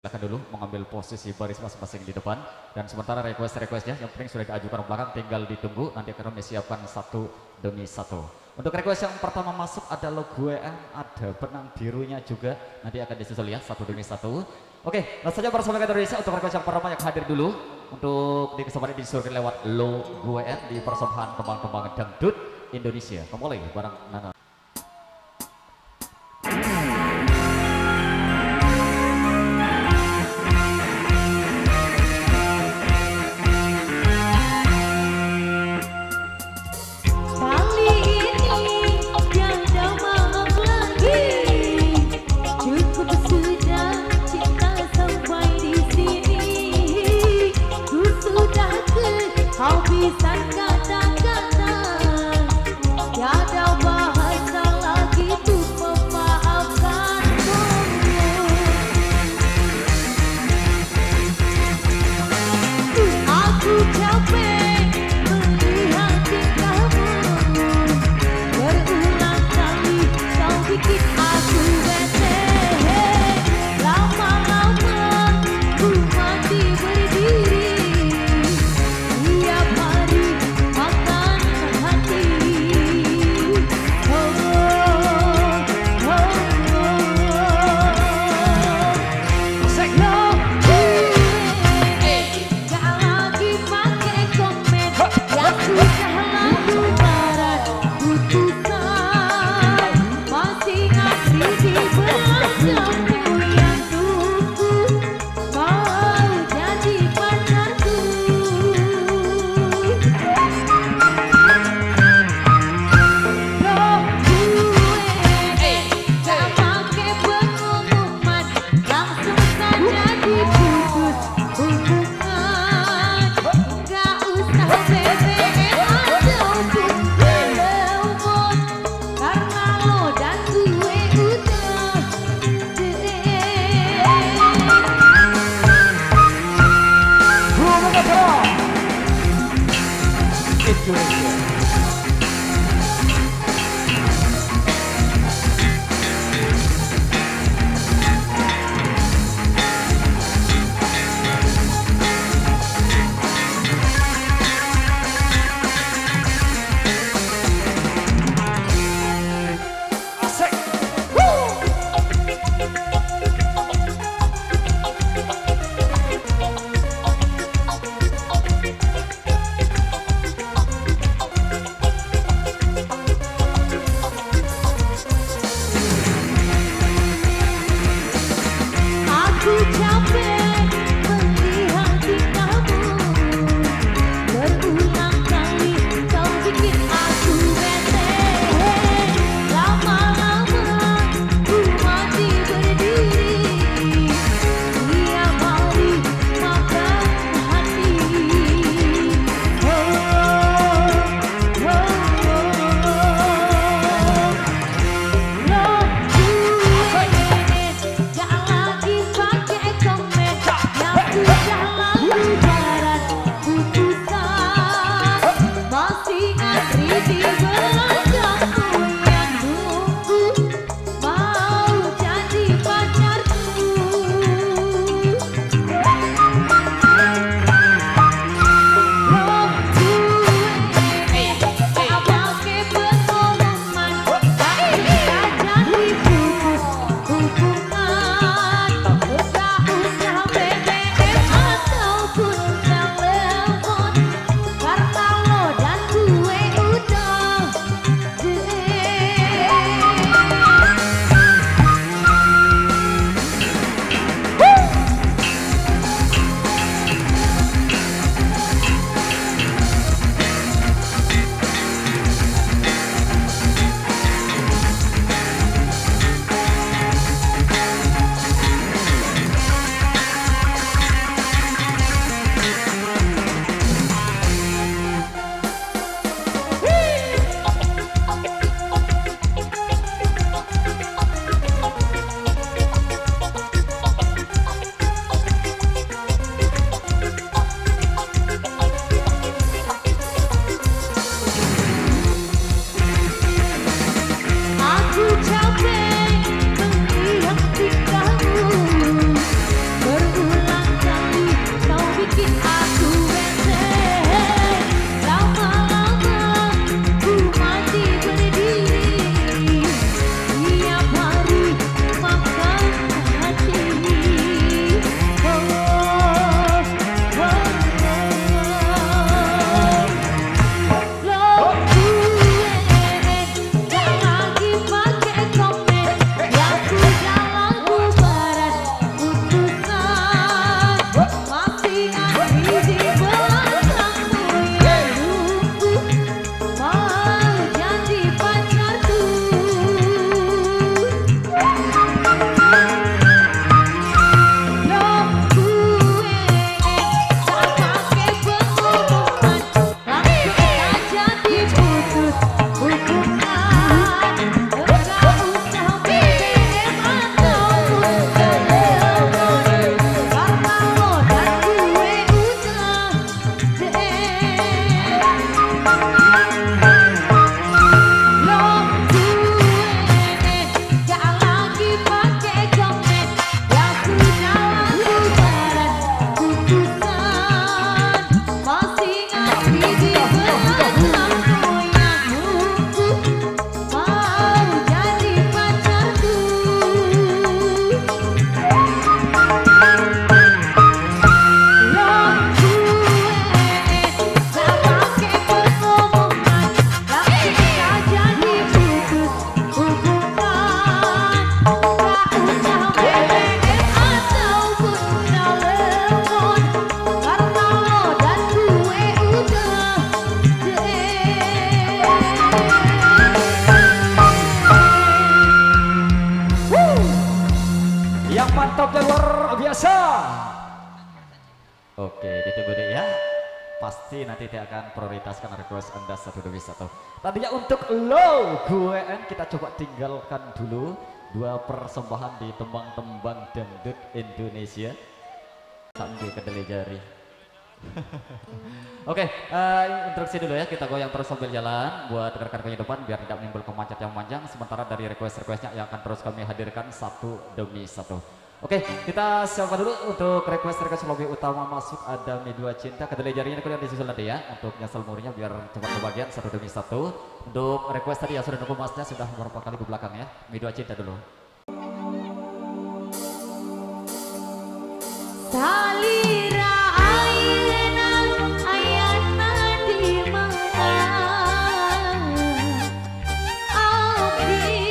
Silahkan dulu mengambil posisi baris masing-masing di depan. Dan sementara request-requestnya yang penting sudah diajukan ke belakang, tinggal ditunggu. Nanti akan kami siapkan satu demi satu. Untuk request yang pertama masuk ada logo WM, ada benang birunya juga. Nanti akan disusul ya satu demi satu. Oke, langsung saja bersama Indonesia untuk request yang pertama yang hadir dulu. Untuk di kesempatan disuruh lewat logo WM di persembahan kembang-kembang dangdut Indonesia. Kembali bareng Nana. Oke, ditunggu deh ya. Pasti nanti dia akan prioritaskan request Anda satu demi satu. Tadinya untuk lo, gue kita coba tinggalkan dulu dua persembahan di tembang-tembang dangdut Indonesia sambil kedele jari. Oke, instruksi dulu ya, kita goyang terus sambil jalan buat rekan-rekan depan biar tidak menimbulkan macet yang panjang. Sementara dari request-requestnya yang akan terus kami hadirkan satu demi satu. Oke, kita siapkan dulu untuk request lobby utama masuk ada Mi 2 Cinta. Kedele jarinya kalian disusul nanti ya untuk nyasel murinya biar cepat kebagian satu demi satu. Untuk request tadi yang sudah nunggu masnya sudah beberapa kali ke belakang ya. Mi 2 Cinta dulu. Salira ayana di mana abdi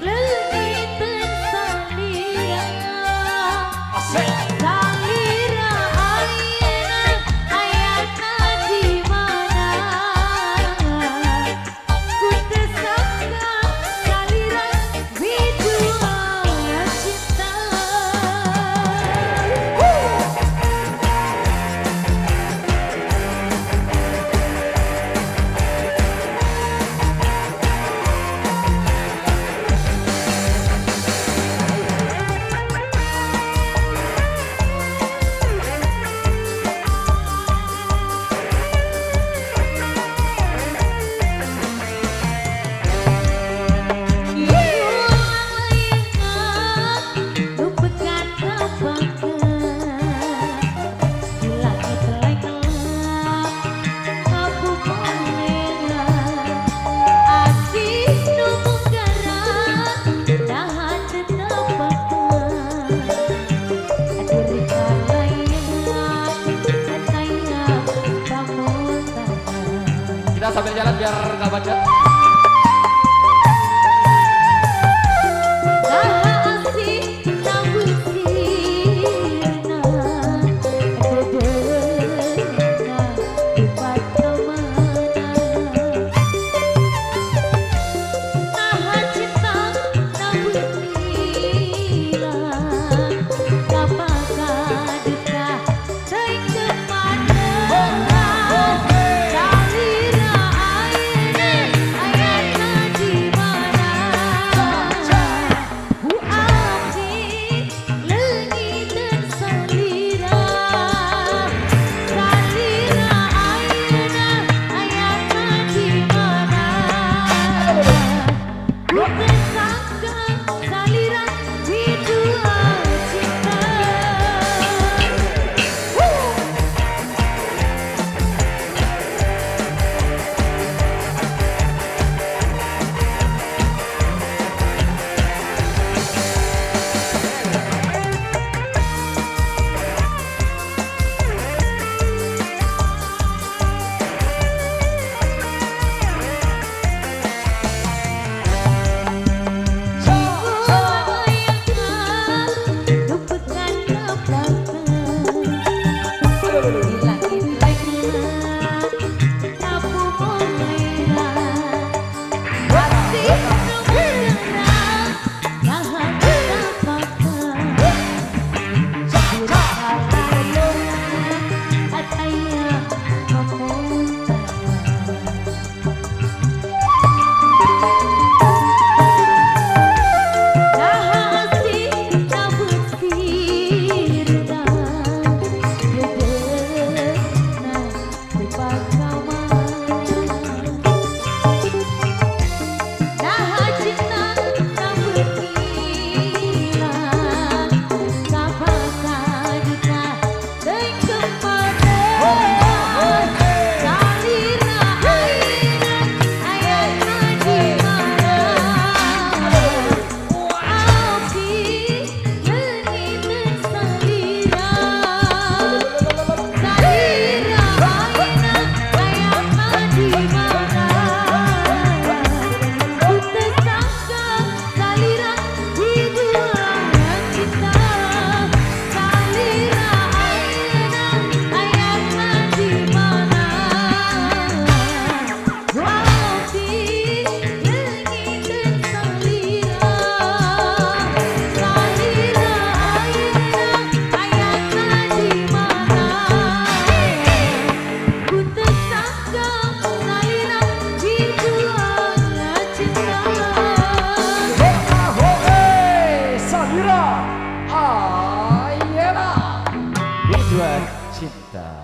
leliten salira salira ayana di mana ku tersangka salira bidua cinta. Kita sambil jalan biar nggak macet. Salira Ayolah. Biduan cinta.